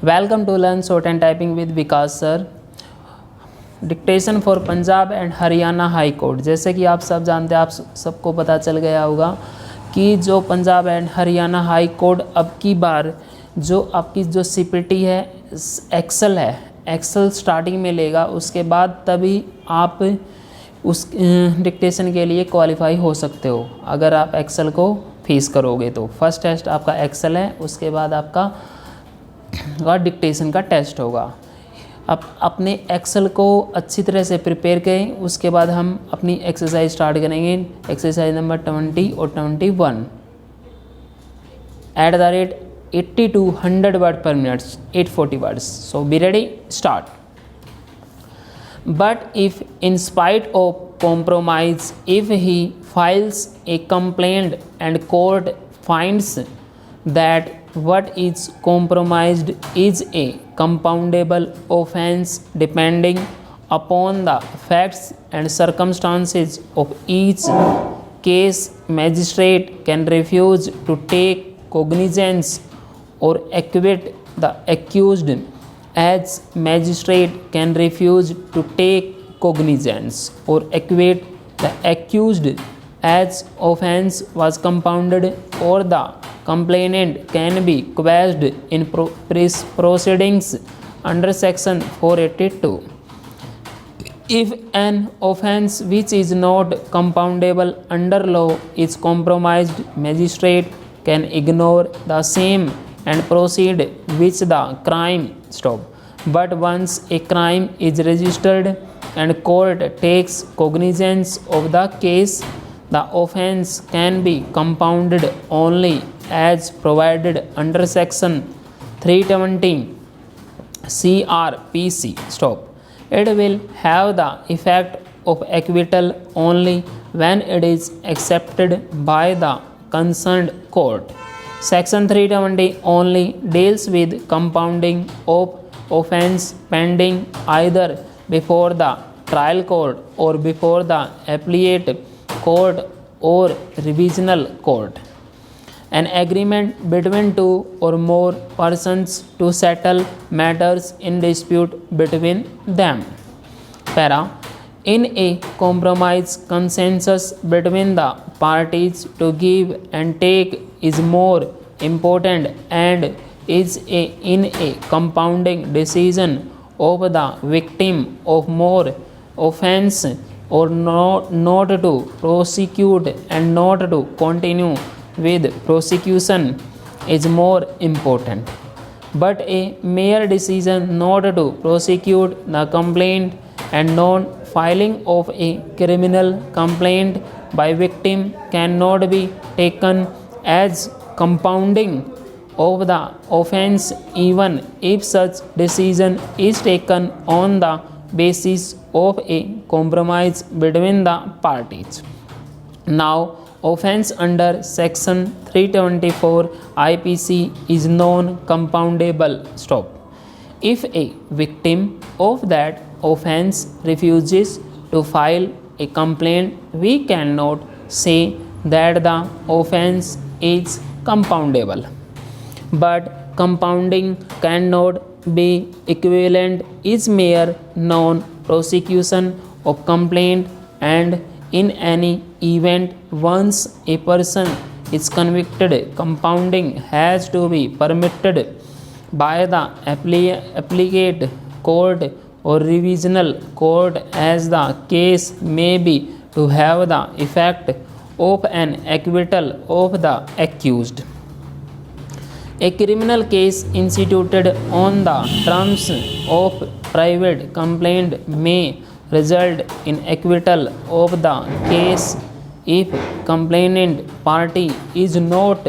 Welcome to Learn Short and Typing with Vikas sir. Dictation for Punjab and Haryana high court. जैसे कि आप सब जानते हैं, आप सबको पता चल गया होगा कि जो Punjab and Haryana high court अब की बार जो आपकी जो सीपीटी है एक्सेल है, एक्सेल स्टार्टिंग में लेगा, उसके बाद तभी आप उस डिक्टेशन के लिए क्वालिफाई हो सकते हो अगर आप एक्सेल को फेस करोगे तो। फर्स्ट टेस्ट आपका एक्सेल है, उसके बाद आपका डिक्टेशन का टेस्ट होगा। अब अपने एक्सेल को अच्छी तरह से प्रिपेयर करें, उसके बाद हम अपनी एक्सरसाइज स्टार्ट करेंगे। एक्सरसाइज नंबर 20 और 21। @80 to 100 वर्ड पर minute, 840 words. So be ready, start. But if in spite of compromise, if he files a complaint and court finds that what is compromised is a compoundable offence depending upon the facts and circumstances of each case, magistrate can refuse to take cognizance or acquit the accused, as magistrate can refuse to take cognizance or acquit the accused as offence was compounded, or the complainant can be quashed in proceedings under section 482. If an offence which is not compoundable under law is compromised, magistrate can ignore the same and proceed with the crime. But once a crime is registered and court takes cognizance of the case, the offence can be compounded only as provided under section 320 CRPC. It will have the effect of acquittal only when it is accepted by the concerned court. Section 320 only deals with compounding of offence pending either before the trial court or before the appellate court or revisional court. An agreement between two or more persons to settle matters in dispute between them. Para. In a compromise, consensus between the parties to give and take is more important and is in a compounding decision of the victim of more offence or not to prosecute and not to continue with prosecution is more important. But a mere decision not to prosecute the complaint and non-filing of a criminal complaint by victim cannot be taken as compounding of the offence, even if such decision is taken on the basis of a compromise between the parties. Now, offence under section 324 IPC is non-compoundable. If a victim of that offence refuses to file a complaint, we cannot say that the offence is compoundable. But compounding cannot be equivalent is mere non-prosecution of complaint, and in any event once a person is convicted, compounding has to be permitted by the appellate court or revisional court as the case may be, to have the effect of an acquittal of the accused. A criminal case instituted on the terms of private complaint may result in acquittal of the case if complainant party is not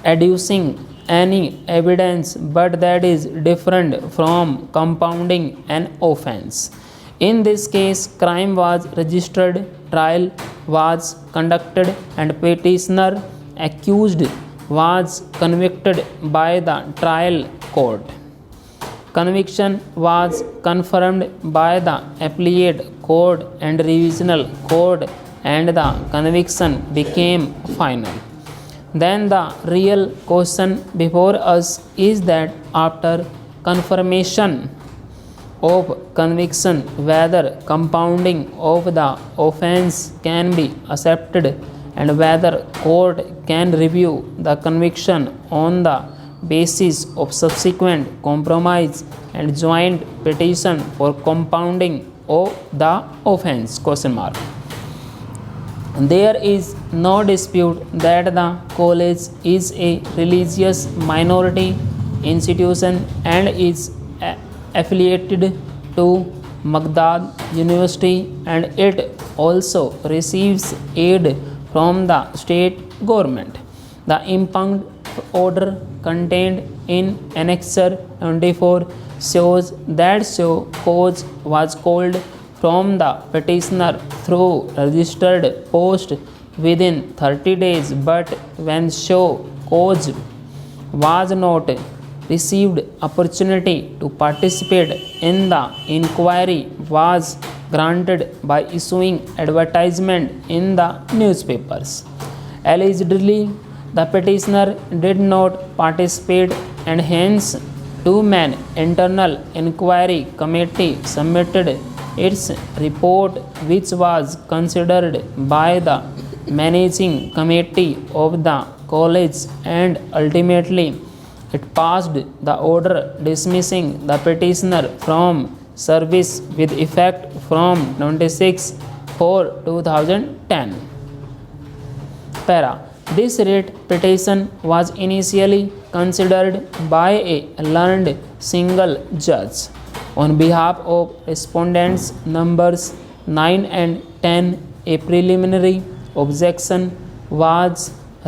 adducing any evidence but that is different from compounding an offence. In this case, crime was registered, trial was conducted, and petitioner accused was convicted by the trial court. Conviction was confirmed by the appellate court and revisional court, and the conviction became final. Then the real question before us is that after confirmation of conviction, whether compounding of the offense can be accepted and whether court can review the conviction on the basis of subsequent compromise and joint petition for compounding of the offense. Question mark. There is no dispute that the college is a religious minority institution and is affiliated to Baghdad University, and it also receives aid from the state government. The impugned order contained in Annexure 24 shows that show cause was called from the petitioner through registered post within 30 days, but when show cause was not received, opportunity to participate in the inquiry was granted by issuing advertisement in the newspapers. Allegedly, the petitioner did not participate, and hence two-man internal inquiry committee submitted its report, which was considered by the managing committee of the college, and ultimately it passed the order dismissing the petitioner from service with effect from 26/4/2010. Para. This writ petition was initially considered by a learned single judge. On behalf of respondents numbers 9 and 10, a preliminary objection was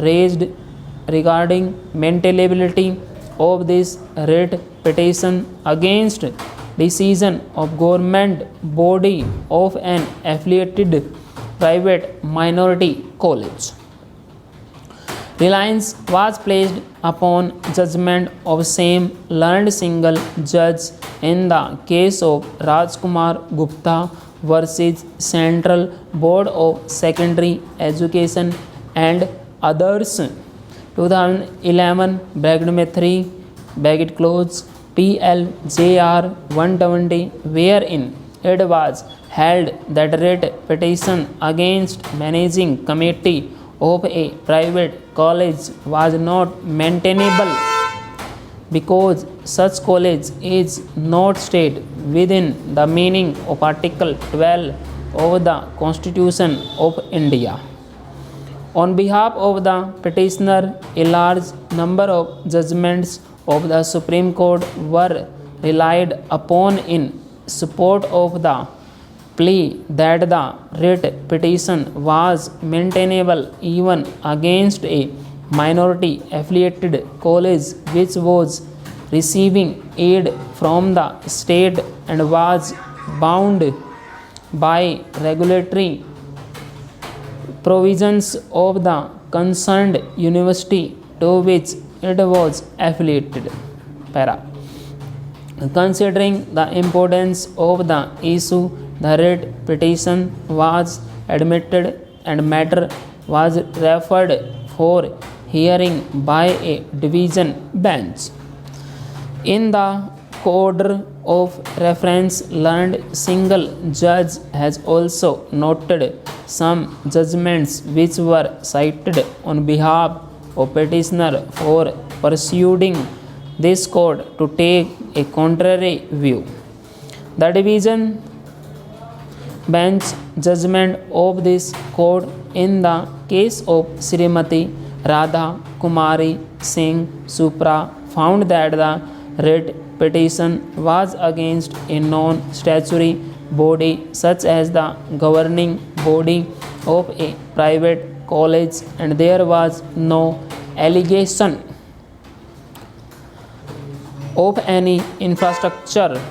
raised regarding maintainability of this writ petition against decision of government body of an affiliated private minority college. Reliance was placed upon judgment of same learned single judge in the case of Rajkumar Gupta versus Central Board of Secondary Education and others, 2011, bracket में 3, bracket close, PLJR 120, wherein it was held that writ petition against managing committee of a private college was not maintainable because such college is not stayed within the meaning of Article 12 of the Constitution of India. On behalf of the petitioner, a large number of judgments of the Supreme Court were relied upon in support of the plea that the writ petition was maintainable even against a minority affiliated college which was receiving aid from the state and was bound by regulatory provisions of the concerned university to which it was affiliated. Para. Considering the importance of the issue, the writ petition was admitted and matter was referred for hearing by a division bench. In the order of reference, learned single judge has also noted some judgments which were cited on behalf of petitioner for persuading this court to take a contrary view. The division bench judgment of this court in the case of Srimati Radha Kumari Singh Supra found that the writ petition was against a non-statutory body such as the governing body of a private college, and there was no allegation of any infrastructure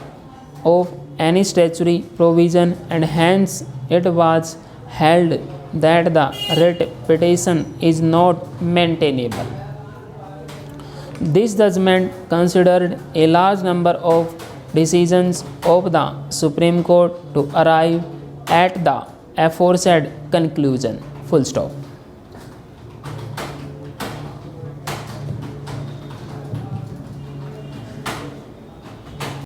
of any statutory provision, and hence it was held that the writ petition is not maintainable. This judgment considered a large number of decisions of the Supreme Court to arrive at the aforesaid conclusion. Full stop.